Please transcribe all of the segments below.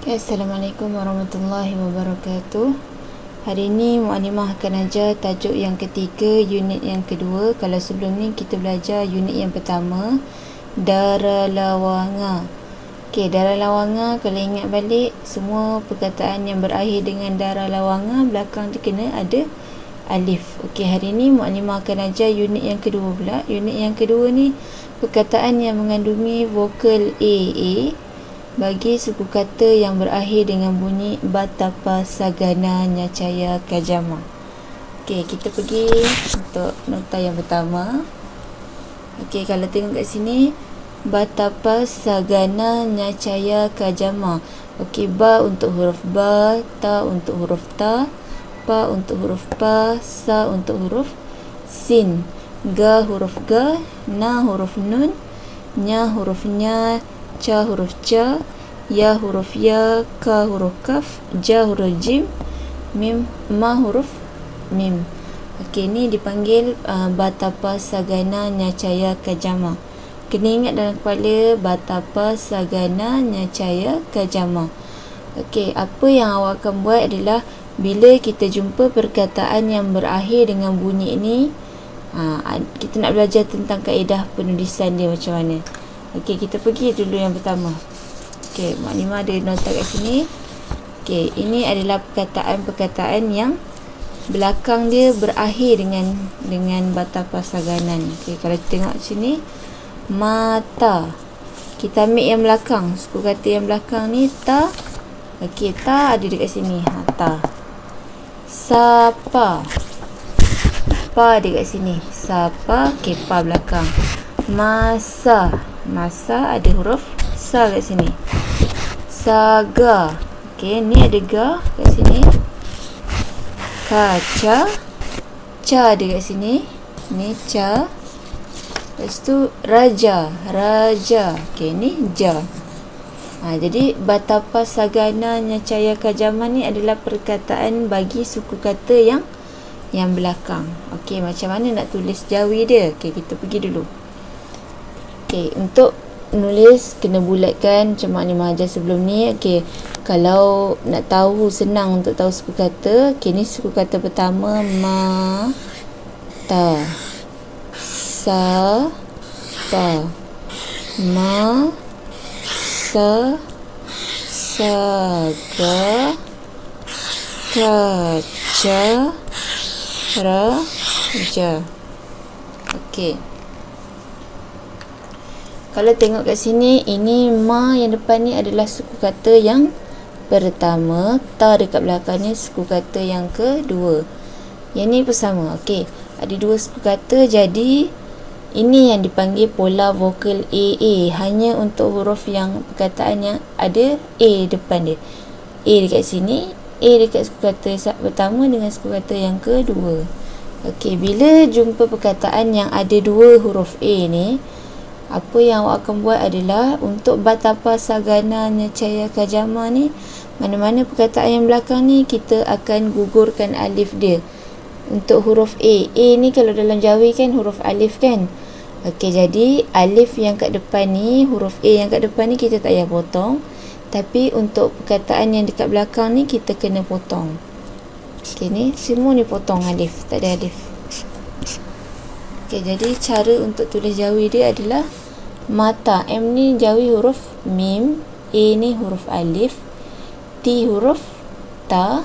Okay, Assalamualaikum warahmatullahi wabarakatuh. Hari ini Mu'alimah akan ajar tajuk yang ketiga, unit yang kedua. Kalau sebelum ni kita belajar unit yang pertama, Dara Lawanga. Okay, Dara Lawanga, kalau ingat balik, semua perkataan yang berakhir dengan Dara Lawanga belakang dia kena ada alif. Okay, hari ini Mu'alimah akan ajar unit yang kedua pula. Unit yang kedua ni perkataan yang mengandungi vokal A bagi suku kata yang berakhir dengan bunyi Batapa Sagana Nyacaya Kajama. Okey, kita pergi untuk nota yang pertama. Okey, kalau tengok kat sini, Batapa Sagana Nyacaya Kajama. Okey, ba untuk huruf ba, ta untuk huruf ta, pa untuk huruf pa, sa untuk huruf sin, ga huruf ga, na huruf nun, nya huruf nya, ca huruf ca, ya huruf ya, ka huruf kaf, ja huruf jim, mim, ma huruf mim. Okey, ni dipanggil Batapa Sagana Nyacaya Kajama. Kena ingat dalam kepala Batapa Sagana Nyacaya Kajama. Okey, apa yang awak akan buat adalah bila kita jumpa perkataan yang berakhir dengan bunyi ni, kita nak belajar tentang kaedah penulisan dia macam mana. Okey, kita pergi dulu yang pertama. Okey, Mu'alimah ada nota kat sini. Okey, ini adalah perkataan-perkataan yang belakang dia berakhir dengan Batapa Sagana ni. Okey, kalau kita tengok sini, mata. Kita ambil yang belakang, suku kata yang belakang ni ta. Okey, ta ada dekat sini. Ta. Sapa. Pa ada kat sini. Sapa, okey, pa belakang. Masa. Masa ada huruf sa kat sini. Saga. Okey, ni ada ga kat sini. Kaca. Ca ada kat sini. Ni ca. Lepas tu raja. Raja. Okey, ni ja. Jadi Batapa Sagana Nyacaya Kajama ni adalah perkataan bagi suku kata yang belakang. Okey, macam mana nak tulis jawi dia? Okey, kita pergi dulu. Okey, untuk nulis kena bulatkan macam Mu'alimah ajar sebelum ni. Okey, kalau nak tahu, senang untuk tahu suku kata. Okey, ni suku kata pertama, ma, ta, sa, pa, ma, sa, saga, kaca, raja. Okey, kalau tengok kat sini, ini ma yang depan ni adalah suku kata yang pertama, ta dekat belakang ni suku kata yang kedua. Yang ni pun sama. Okey, ada dua suku kata, jadi ini yang dipanggil pola vokal AA, hanya untuk huruf yang perkataan yang ada A depan dia. A dekat sini, A dekat suku kata pertama dengan suku kata yang kedua. Okey, bila jumpa perkataan yang ada dua huruf A ni, apa yang awak akan buat adalah untuk Batapa Sagana Nyacaya Kajama ni, mana-mana perkataan yang belakang ni kita akan gugurkan alif dia. Untuk huruf A, A ni kalau dalam jawi kan huruf alif kan. Okey, jadi alif yang kat depan ni, huruf A yang kat depan ni kita tak payah potong. Tapi untuk perkataan yang dekat belakang ni kita kena potong. Okey, ni semua ni potong alif, tak ada alif. Okey, jadi cara untuk tulis jawi dia adalah mata. M ni jawi huruf mim, A ni huruf alif, T huruf ta,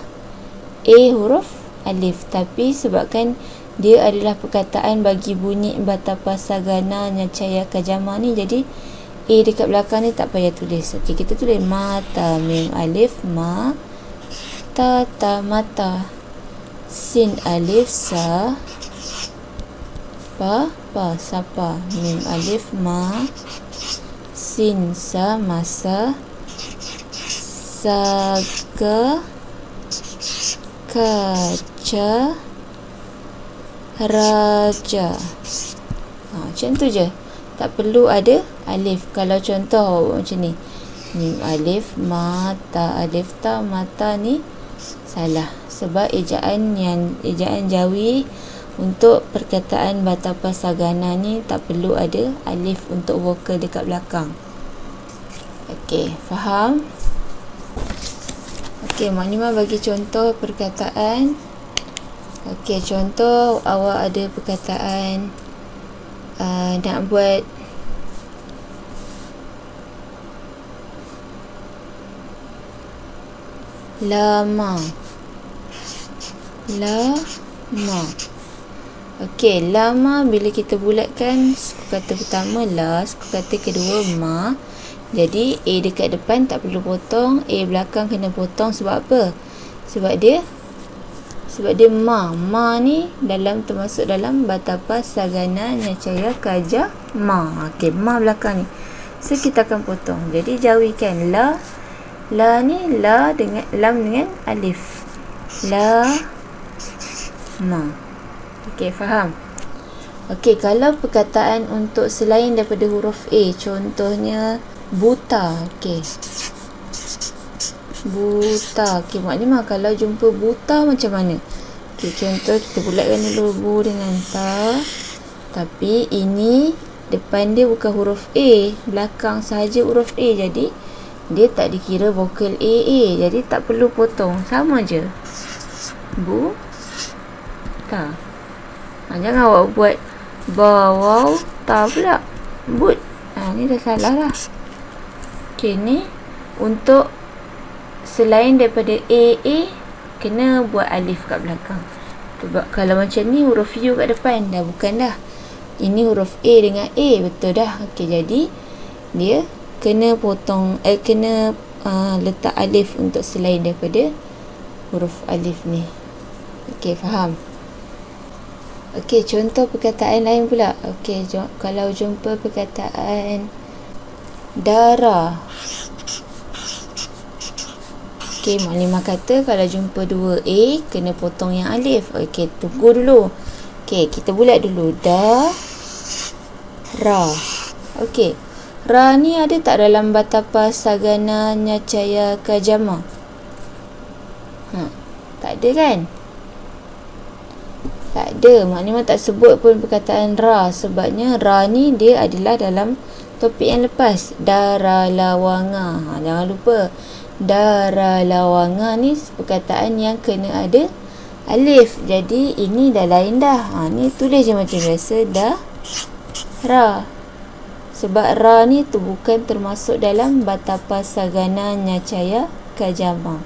A huruf alif. Tapi sebabkan dia adalah perkataan bagi bunyi Batapa Sagana Nyacaya Kajama ni, jadi A dekat belakang ni tak payah tulis. Okey, kita tulis mata, mim alif, ma, ta, ta, mata, sin alif, sa, pa, pa, sapa, mim alif, ma, sin, sa, masa, saga, kaca, raja. Macam tu je, tak perlu ada alif. Kalau contoh macam ni, mim alif, ma, ta alif, ta, mata, ni salah sebab ejaan jawi untuk perkataan Batapa Sagana ni tak perlu ada alif untuk vokal dekat belakang. Okey, faham? Okey, Maklimah bagi contoh perkataan. Okey, contoh awak ada perkataan nak buat lama. Okey, lama bila kita bulatkan suku kata pertama la, suku kata kedua ma. Jadi A dekat depan tak perlu potong, A belakang kena potong. Sebab apa? Sebab dia ma ni termasuk dalam Batapa Sagana Nyacaya Kaja ma. Okey, ma belakang ni, so kita akan potong. Jadi jauhikan la ni, la dengan lam dengan alif, la ma. Okey, faham? Okey, kalau perkataan untuk selain daripada huruf A, contohnya buta. Okey, buta. Okey, Maklimah kalau jumpa buta macam mana? Okey, contoh kita bulatkan dulu bu dengan ta. Tapi ini depan dia bukan huruf A, belakang sahaja huruf A. Jadi dia tak dikira vokal A. Jadi tak perlu potong, sama je. Bu ta. Jangan awak buat ba waw ta pula. But. Ni dah salah lah. Okey, ni untuk selain daripada A kena buat alif kat belakang. Sebab kalau macam ni huruf U kat depan dah bukan dah. Ini huruf A dengan A, betul dah. Okey, jadi dia kena potong, kena letak alif untuk selain daripada huruf alif ni. Okey, faham? Okey, contoh perkataan lain pula. Okey, kalau jumpa perkataan darah. Okey, Maklimah kata kalau jumpa dua A kena potong yang alif. Okey, tunggu dulu. Okey, kita bulat dulu. Da ra. Okey, ra ni ada tak dalam Batapa Sagana Nyacaya Kajama? Tak ada kan? Tak ada. Maknanya tak sebut pun perkataan ra. Sebabnya ra ni dia adalah dalam topik yang lepas, Dara Lawanga. Jangan lupa, Dara Lawanga ni perkataan yang kena ada alif. Jadi ini dah lain dah. Ni tulis je macam biasa, dah ra. Sebab ra ni tu bukan termasuk dalam Batapa Sagana Nyacaya Kajama.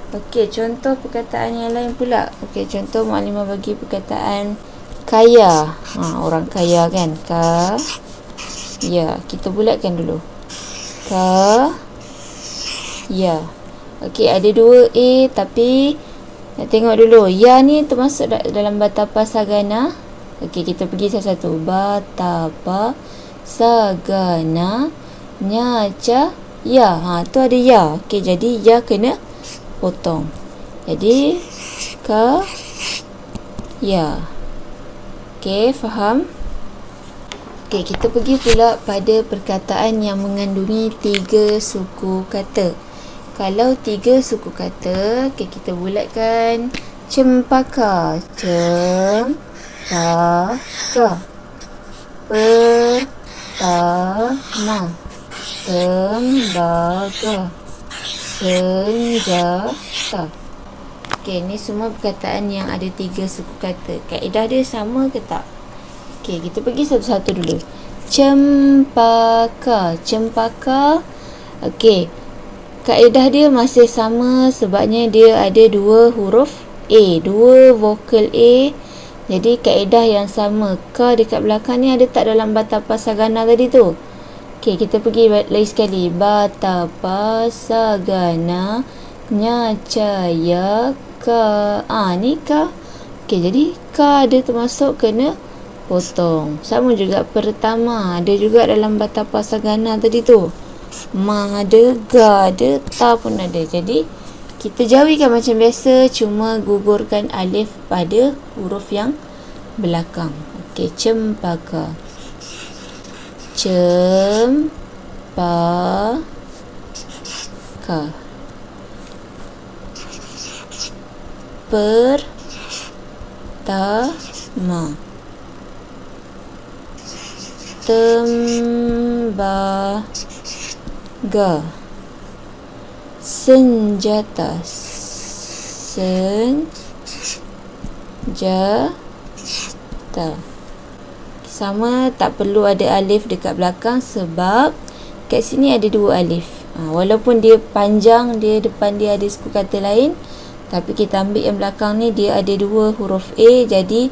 Okey, contoh perkataan yang lain pula. Okey, contoh Maklimah bagi perkataan kaya. Orang kaya kan, ya, kita bulatkan dulu. Ya. Okey, ada dua A tapi nak tengok dulu. Ya ni termasuk dalam Batapa Sagana. Okey, kita pergi satu-satu. Batapa Sagana Nyaca ya. Tu ada ya. Okey, jadi ya kena potong. Jadi ya. Okey, faham? Okey, kita pergi pula pada perkataan yang mengandungi 3 suku kata. Kalau 3 suku kata, okey, kita bulatkan cempaka. Cempaka. Pertama. Tembaga. Senjata. Okey, ni semua perkataan yang ada 3 suku kata. Kaedah dia sama ke tak? Okey, kita pergi satu-satu dulu. Cempaka. Cempaka. Okey, kaedah dia masih sama sebabnya dia ada 2 huruf A, 2 vokal A. Jadi kaedah yang sama. Ka dekat belakang ni ada tak dalam Batapa Sagana tadi tu? Okey, kita pergi lagi sekali. Batapa Sagana Nyacaya Ka. Ni ka. Okey, jadi ka ada termasuk kena potong. Sama juga pertama, ada juga dalam Batapa Sagana tadi tu. Ma ada, ga ada, ta pun ada. Jadi kita jauhikan macam biasa, cuma gugurkan alif pada huruf yang belakang. Okey, cempaka. Cempaka. Pertama. Tembaga. senjata. Sama, tak perlu ada alif dekat belakang sebab kat sini ada 2 alif. Walaupun dia panjang, dia depan dia ada suku kata lain, tapi kita ambil yang belakang ni dia ada 2 huruf A, jadi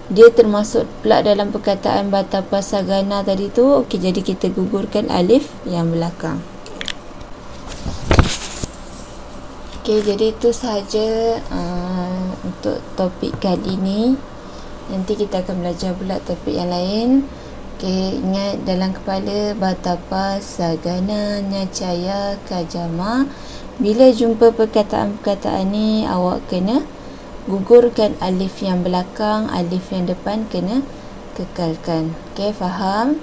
dia termasuk pula dalam perkataan Batapa Sagana tadi tu. Okey, jadi kita gugurkan alif yang belakang. Okey, jadi itu sahaja untuk topik kali ni. Nanti kita akan belajar pula topik yang lain. Okey, ingat dalam kepala Batapa Sagana Nyacaya Kajama. Bila jumpa perkataan-perkataan ni, awak kena gugurkan alif yang belakang, alif yang depan kena kekalkan. Okey, faham?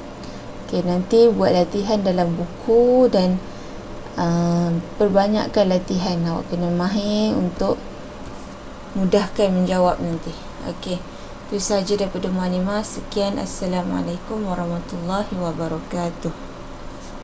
Okey, nanti buat latihan dalam buku dan perbanyakkan latihan. Awak kena mahir untuk mudahkan menjawab nanti. Okey, itu sahaja daripada Muallimah. Sekian, Assalamualaikum warahmatullahi wabarakatuh.